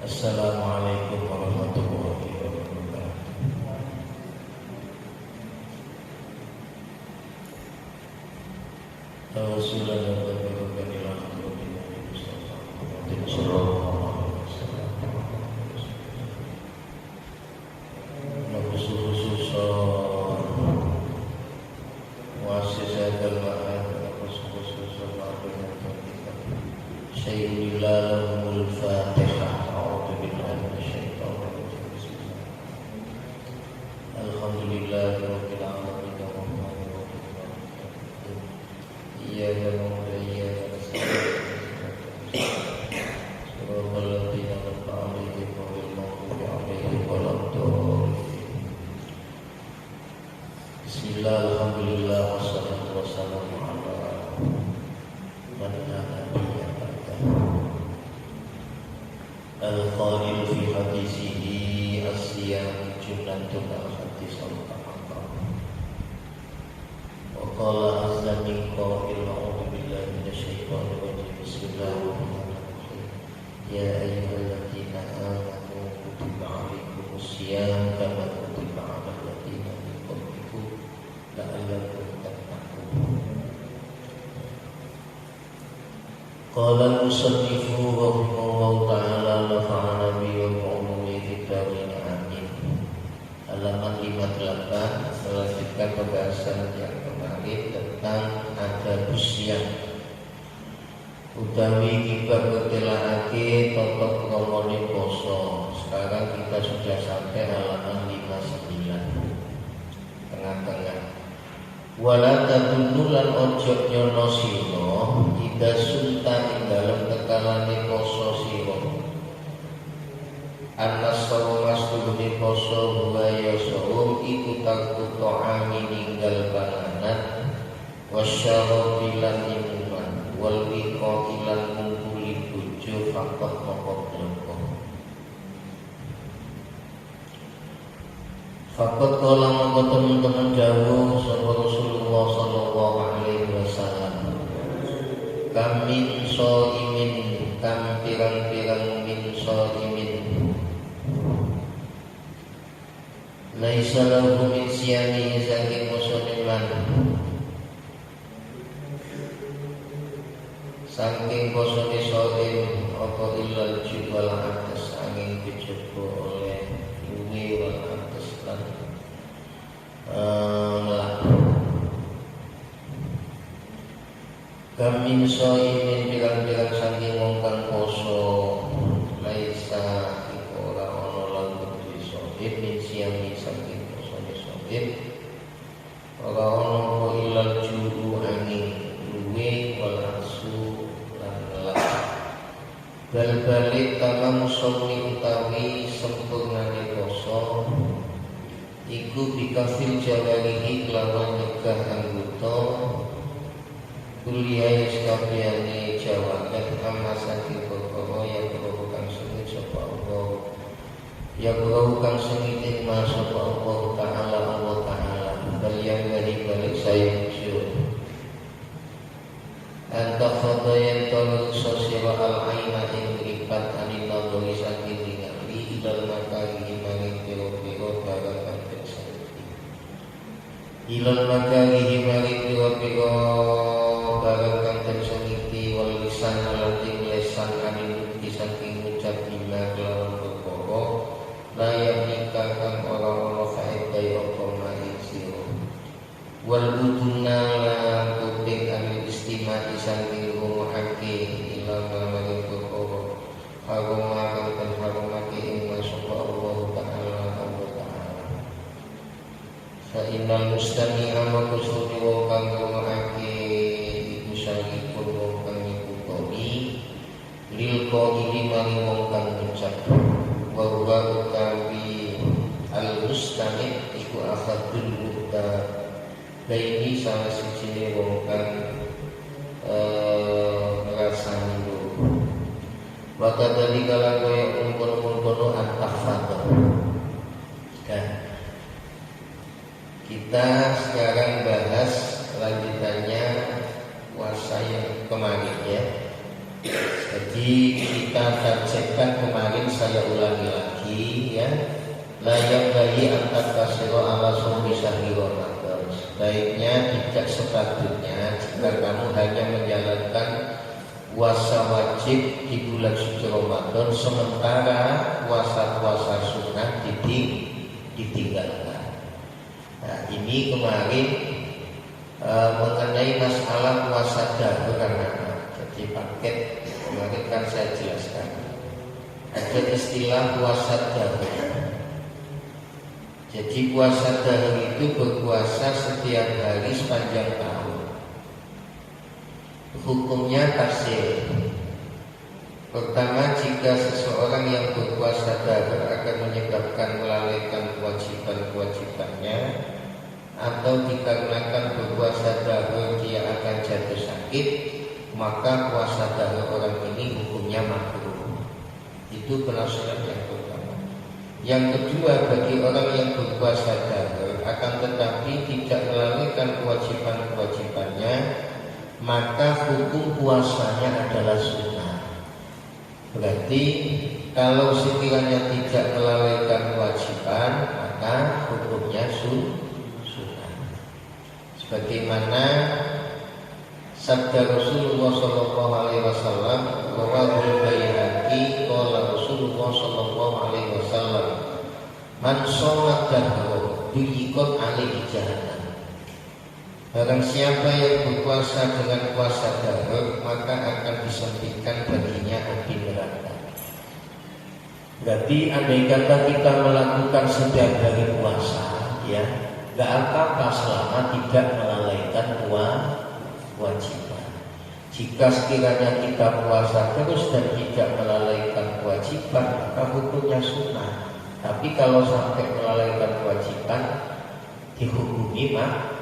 Assalamualaikum warahmatullahi wabarakatuh. Al-Qadil fi hadisihi as-siyam jumlatun al-hadis al-taqqa wa qala azza min qa'il a'udhu billahi minasyaitonir rajim bismillahirrahmanirrahim ya ayyuhalladzina amanu kutiba 'alaikumus siyam kama kutiba 'alal ladzina min qablikum la'allakum tattaqun. Qala al-musannifu rahimahullahu ta'ala nafa'ana bihi wa umumi fitarin amin. Halaman 58 selanjutkan pembahasan yang kemarin tentang adab siang utawi kita bertelahake totok kromone poso. Sekarang kita sudah sampai halaman 59 tengah-tengah. Wala tadunnu lan ojo nyono sira ida sultan ing dalem tekalane poso sira anas sawas tuhune poso waya sawum iku takuto angin ninggal panganan wasyarabi lan imuman wal iqa ilan ngumpuli bojo fakot mokok bloko. Fakot kala mongko teman-teman jauh sapa Rasulullah sallallahu alaihi wasallam. Kamin shaimin kam pirang-pirang min shaimin. Laisa lahu min siyami saking posone man. Saking posone shaim apa illal jubal atas angin dicoba oleh luwe wal atas lan Kamin shaimin pirang-pirang saking wong kang poso laisa iku ora ana lan kudu shaim min siyami saking posone shaim ora ana apa ilal juru angin luwe wal asu lan lak bal-balik tamam shaumi utawi sempurnane poso iku bikafil jawarihi kelawan nyegah anggota kuliah sekaliane jawaban amma saking perkara yang berhubungan sengit sapa Allah yang berhubungan sengit ma sapa Allah Ta'ala bal yang dari balik saya ucul anta khadayan tolong sosira al-aina ing ribat anin nadhari saking ningali idal makari maring piro-piro barang kang tersebut ilal makari maring piro-piro barang kang tersebut wal lisan alating lesan anin bukti saking ucap bima kelawan perkara layak nikah kang ora-ora faedah apa maring sira wal uduna lan kuping amil istimati saking rumahake ilang maring perkara harumah kang harumake ing masya Allah Ta'ala fa innal mustami'a maqsudi wa kang rumahake iku syarikun wong kang ngikuti lil qaili maring wong kang ngucap wa huwa utawi al mustami' iku akhadul mutta baini salah sijine wong kang ngrasani loro wa kadhalika lan kaya umpun-umpun an-tahfadz. Kita sekarang bahas lanjutannya puasa yang kemarin ya. Jadi kita bacakan kemarin saya atas ala sumi syahri Ramadan. Sebaiknya tidak sepatutnya jika kamu hanya menjalankan puasa wajib di bulan suci Ramadan sementara puasa-puasa sunnah ditinggalkan. Nah, ini kemarin mengenai masalah puasa dahur anak-anak. Jadi paket kemarin kan saya jelaskan. Ada istilah puasa dahur. Jadi puasa dahur itu berpuasa setiap hari sepanjang tahun. Hukumnya tafsir. Pertama, jika seseorang yang berpuasa dahur akan menyebabkan melalaikan kewajiban-kewajibannya, atau dikarenakan berpuasa dahur dia akan jatuh sakit, maka puasa dahur orang ini hukumnya makruh. Itu penafsiran yang pertama. Yang kedua, bagi orang yang berpuasa dahur akan tetapi tidak melalaikan kewajiban-kewajibannya, maka hukum puasanya adalah sunnah. Berarti kalau sekiranya tidak melalaikan kewajiban, maka hukumnya sunnah. Sebagaimana sabda Rasulullah sallallahu alaihi wasallam, rawahul Baihaqi, qala Rasulullah sallallahu alaihi wasallam, man shoma dahra yuqad alaihi jahannam. Barang siapa yang berpuasa dengan puasa dahur, maka akan disempitkan baginya api neraka. Berarti andai kata kita melakukan setiap hari puasa, ya, gak apa-apa selama tidak melalaikan kewajiban. Jika sekiranya kita puasa terus dan tidak melalaikan kewajiban, maka hukumnya sunnah. Tapi kalau sampai melalaikan kewajiban, dihukumi makruh.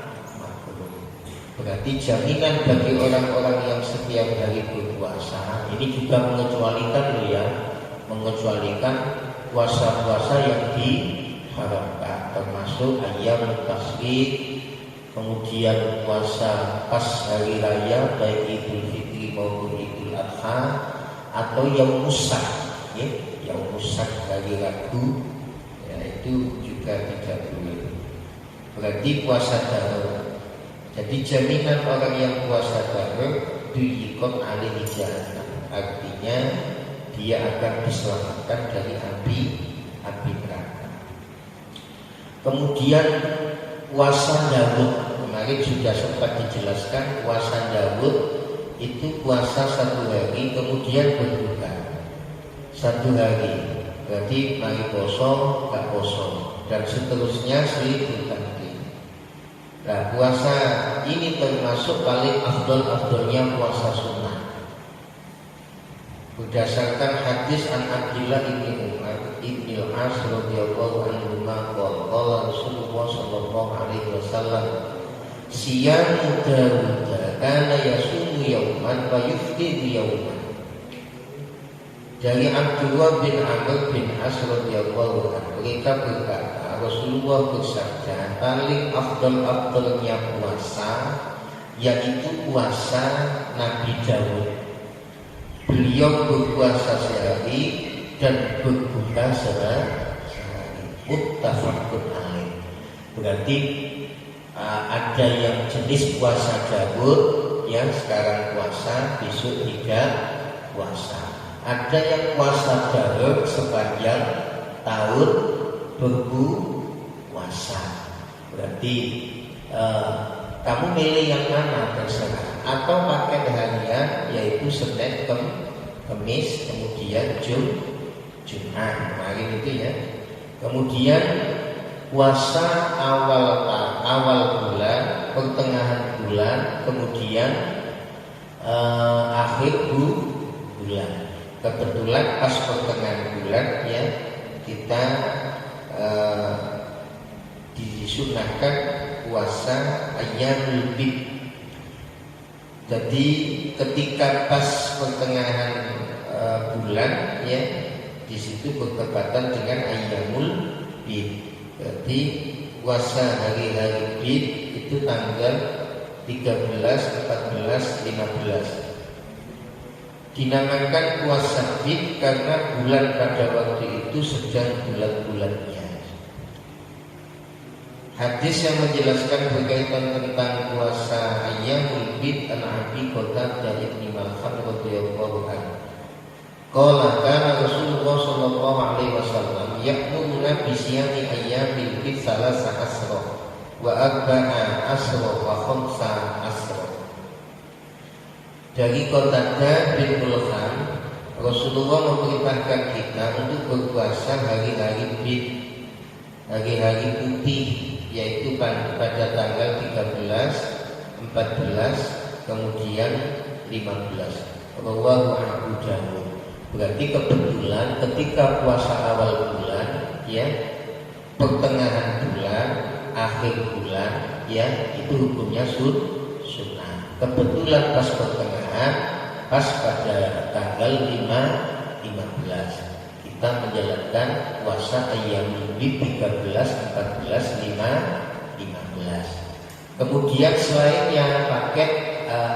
Berarti jaminan bagi orang-orang yang setiap hari berpuasa ini juga mengecualikan puasa-puasa yang diharamkan, termasuk ayam tasyrik, kemudian puasa pas hari raya baik Idul Fitri maupun Idul Adha, atau yang musak, ya, yang musak hari Rabu, ya, itu juga tidak boleh. Berarti puasa dahur. Jadi jaminan orang yang puasa dahur duyikot alaihi jahannam, artinya dia akan diselamatkan dari api neraka. Kemudian puasa Daud, kemarin sudah sempat dijelaskan, puasa Daud itu puasa 1 hari kemudian berbuka 1 hari, berarti mari poso gak poso dan seterusnya silih berganti. Nah, puasa ini termasuk paling afdol-afdolnya puasa sunnah. Berdasarkan hadis an Abdullah bin Umar bin Al-As radhiyallahu anhu qala Rasulullah sallallahu alaihi wasallam, siyamu Dawud kana yasumu yauman wa yuftiru yauman. Dari Abdullah bin Amr bin As radhiyallahu anhu, mereka berkata, Rasulullah bersabda, paling afdol-afdolnya puasa yaitu puasa Nabi Dawud. Beliau berpuasa sehari dan berbuka sehari. Muttafaqun alaih. Berarti ada yang jenis puasa Dawud yang sekarang puasa, besok tidak puasa. Ada yang puasa dahur sepanjang tahun berpuasa. Berarti kamu milih yang mana terserah. Atau pakai harian, yaitu Senin, Kamis, kemudian Jumat, kemarin itu ya. Kemudian puasa awal bulan, pertengahan bulan, kemudian akhir bulan. Kebetulan pas pertengahan bulan ya kita disunahkan puasa ayyamul bid. Jadi ketika pas pertengahan bulan ya, di situ bertepatan dengan ayyamul bid. Berarti puasa hari-hari bid itu tanggal 13, 14, 15. Dinamakan puasa bid karena bulan pada waktu itu sedang bulan-bulannya. Hadis yang menjelaskan berkaitan tentang puasa Ayyamul Bid an Abi Qatadah bin Malham radhiyallahu anhu. Qala kana Rasulullah sallallahu alaihi wasallam ya'muruna bi siyami ayyamil bid salasa asra wa arba'a asra wa khamsa asra. Dari Qatadah bin Malham, Rasulullah memerintahkan kita untuk berpuasa hari-hari bid, hari-hari putih, yaitu pada tanggal 13, 14, kemudian 15. Rawahu Abu Dawud. Berarti kebetulan ketika puasa awal bulan, ya, pertengahan bulan, akhir bulan, ya, itu hukumnya sunnah. Kebetulan pas pertengahan, pas pada tanggal 15 kita menjalankan puasa Ayyamul Bid 13, 14, 15. Kemudian selainnya pakai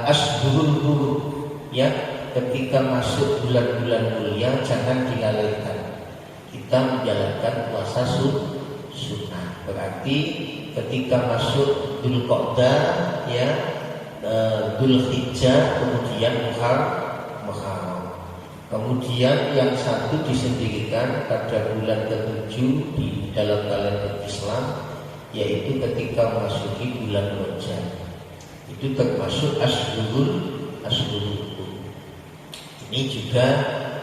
Ashhurul Hurum, ya, ketika masuk bulan-bulan mulia jangan dilalaikan. Kita menjalankan puasa sunnah. Berarti ketika masuk Dzulqa'dah, ya, Dzulhijjah, kemudian Muharram. Kemudian yang satu disendirikan pada bulan ke-7 di dalam kalender Islam, yaitu ketika memasuki bulan Rajab. Itu termasuk Ashhurul. Ini juga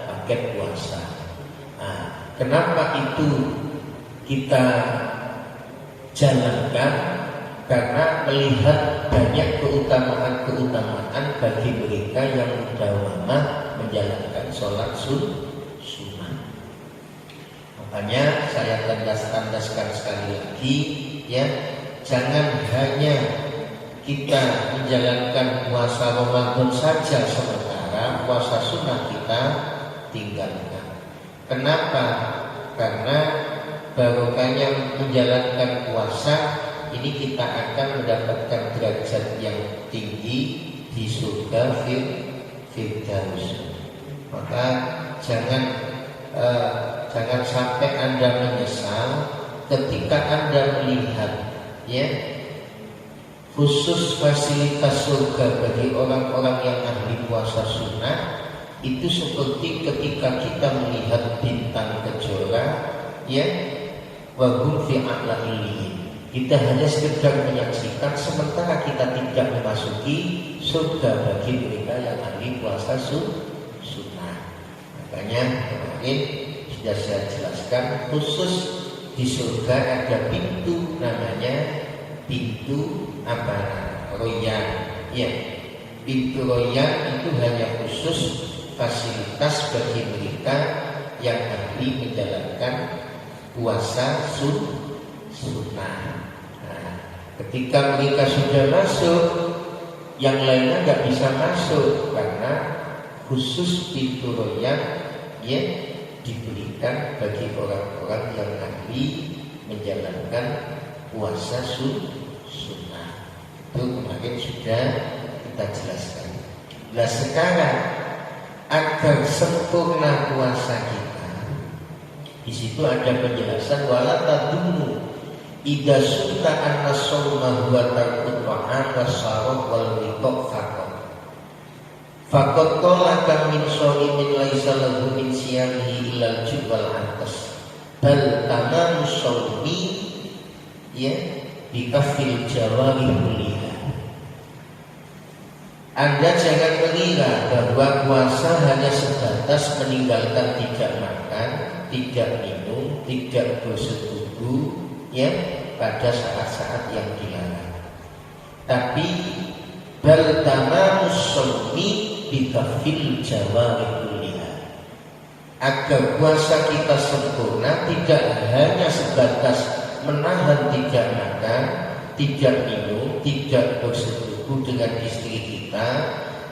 paket puasa. Nah, kenapa itu kita jalankan? Karena melihat banyak keutamaan bagi mereka yang mudawamah menjalankan sholat sunnah. Makanya saya tandaskan sekali lagi, ya, jangan hanya kita menjalankan puasa Ramadan saja sementara puasa sunnah kita tinggalkan. Kenapa? Karena barokahnya menjalankan puasa ini kita akan mendapatkan derajat yang tinggi di surga Firdaus. Maka jangan sampai Anda menyesal ketika Anda melihat, ya, khusus fasilitas surga bagi orang-orang yang ahli puasa sunnah itu seperti ketika kita melihat bintang kejora, ya, wa hum fi a'la illiyin. Kita hanya sekedar menyaksikan sementara kita tidak memasuki surga bagi mereka yang ahli puasa sunnah. Makanya kemarin sudah saya jelaskan, khusus di surga ada pintu namanya pintu apa? Royan. Ya, pintu Royan itu hanya khusus fasilitas bagi mereka yang ahli menjalankan puasa sunnah. Nah, ketika mereka sudah masuk, yang lainnya nggak bisa masuk karena khusus pintu Royan, ya, diberikan bagi orang-orang yang ahli menjalankan puasa sunnah. Itu kemarin sudah kita jelaskan. Nah, sekarang agar sempurna puasa kita, di situ ada penjelasan wala tadunnu idza sunta anna shauma huwa tarkut ta'am wasarab wal riqab faqad talaka min shaimin laisa lahu min siyamihi illa al-jubal atas bal tamamu shaumi, ya, bikafil jawari mulia. Anda jangan mengira bahwa puasa hanya sebatas meninggalkan tidak makan, tidak minum, tidak bersetubuh, ya, pada saat-saat yang dilarang. Tapi bal tamamus shaumi bikafil jawari mulia. Agar puasa kita sempurna tidak hanya sebatas menahan tidak makan, tidak minum, tidak bersetubuh dengan istri kita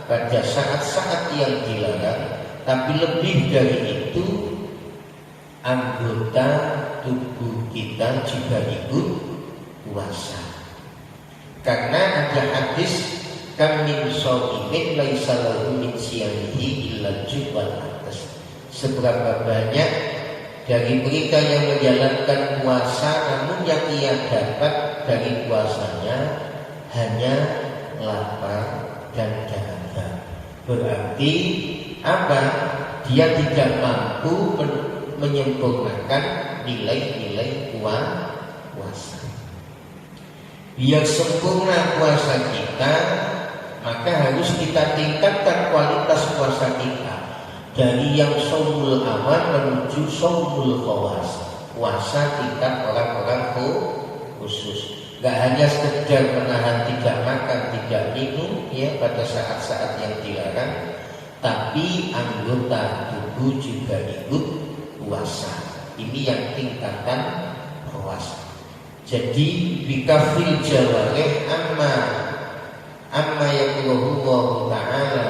pada saat-saat yang dilarang, tapi lebih dari itu anggota tubuh kita juga ikut puasa. Karena ada hadis kam min shaimin laisa lahu min siyamihi illa jubal atas. Seberapa banyak dari mereka yang menjalankan puasa, namun yang ia dapat dari puasanya hanya lapar dan dahaga. Berarti apa? Dia tidak mampu menyempurnakan nilai-nilai puasa. Biar sempurna puasa kita, maka harus kita tingkatkan kualitas puasa kita dari yang shaumul awan menuju shaumul khawas, puasa tingkat orang-orang khusus. Gak hanya sekedar menahan tidak makan, tidak minum ya pada saat-saat yang dilarang, tapi anggota tubuh juga ikut puasa. Ini yang tingkatan puasa. Jadi bikafil jawareh amma yaqulullahu ta'ala,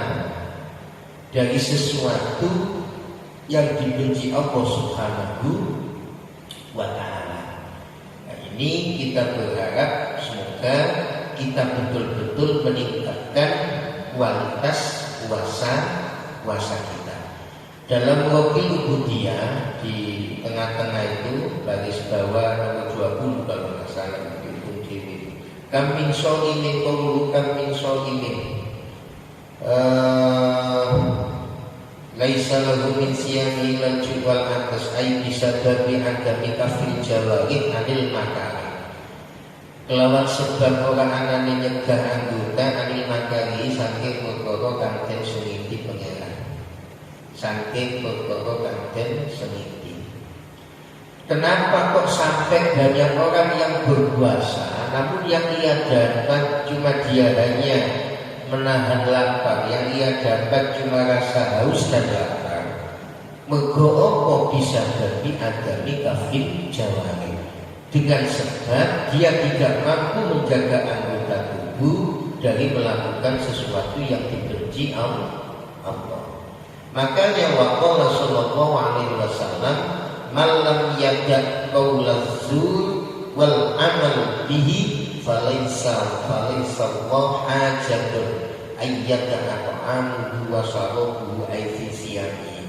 dari sesuatu yang dibenci Allah Subhanahu wa ta'ala. Nah, ini kita berharap semoga kita betul-betul meningkatkan kualitas puasa kita. Dalam Rokil Ubudiyah di tengah-tengah itu baris bawah nomor 20 kalau nggak salah itu TV. Kamin solimin qawlu kamin solimin laisa lahu min siyami lal juwal atas ay bisababi adami kafil jawarih anil makari. Kelawan sebab orang anane nyegah anggota anil makari saking perkara kang den sengiti pengeran. Saking perkara kang den sengiti. Kenapa kok sampai banyak orang yang berpuasa namun yang ia dapat cuma dia hanya menahan lapar, yang ia dapat cuma rasa haus dan lapar? Mergo apa bisa jadi adami kafil jawari, dengan sebab dia tidak mampu menjaga anggota tubuh dari melakukan sesuatu yang dibenci Allah. Makanya waqala sallallahu alaihi wasallam malam yada qaulaz zur wal amal bihi falaysa Allah hajatun ayyata at'amuhu wa syarabuhu aifisiyani.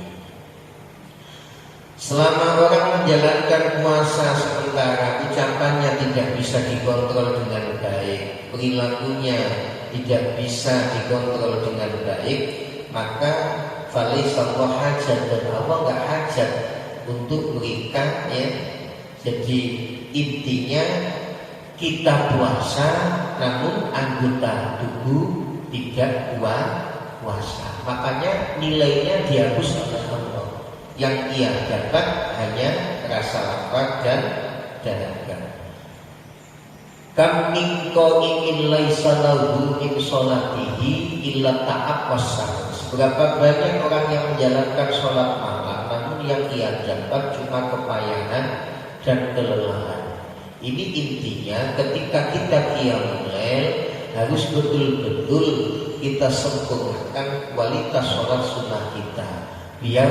Selama orang menjalankan puasa sementara ucapannya tidak bisa dikontrol dengan baik, perilakunya tidak bisa dikontrol dengan baik, maka falaysa Allah hajat, dan Allah enggak hajat untuk mereka ya. Jadi intinya kita puasa namun anggota tubuh tidak puasa, makanya nilainya dihapus oleh Allah. Yang ia dapat hanya rasa lapar dan dahaga. Kam min qaimin laisa lahu min sholatihi illa ta'aqqasa. Seberapa banyak orang yang menjalankan sholat malam namun yang ia dapat cuma kepayahan dan kelelahan. Ini intinya ketika kita qiyamul lail harus betul-betul kita sempurnakan kualitas sholat sunnah kita, biar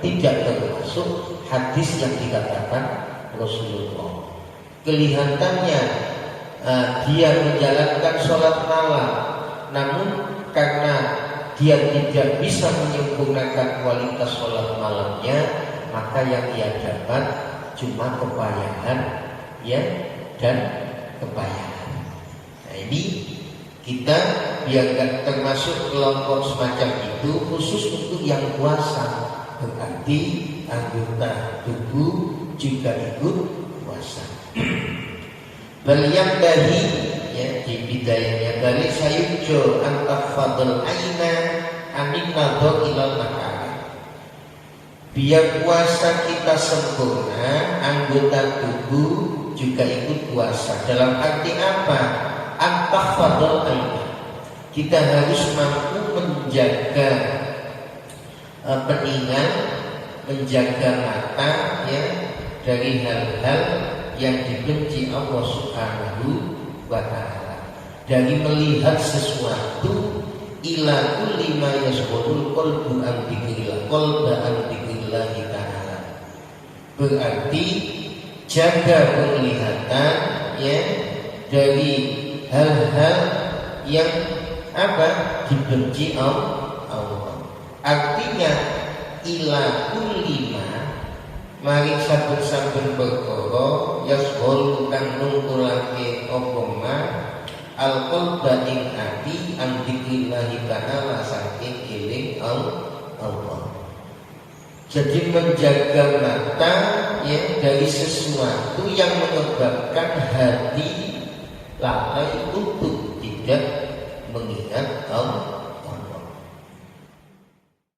tidak termasuk hadis yang dikatakan Rasulullah. Kelihatannya dia menjalankan sholat malam, namun karena dia tidak bisa menyempurnakan kualitas sholat malamnya, maka yang ia dapat cuma kepayahan ya dan kepayahan. Nah ini kita biar gak termasuk kelompok semacam itu, khusus untuk yang puasa, berarti anggota tubuh juga ikut puasa. Beliau dahi ya di bidayahnya balik sayujo antafadul aina amin nador ilal makari. Biar puasa kita sempurna, anggota tubuh juga ikut puasa. Dalam arti apa? Antafadul aina. Kita harus mampu menjaga peningan, menjaga mata ya dari hal-hal yang dibenci Allah Subhanahu wa ta'ala, dari melihat sesuatu ila kulli ma yashghulul qalbu an dzikrillah qalba an dzikrillah ta'ala. Berarti jaga penglihatan ya dari hal-hal yang apa dibenci Allah. Artinya ila kulli ma mari saben-saben perkara yashghul kang nungkulake apa ma al-qalba ing ati an dzikrillah ta'ala saking eling Allah. Jadi menjaga mata ya dari sesuatu yang menyebabkan hati lalai untuk tidak mengingat Allah.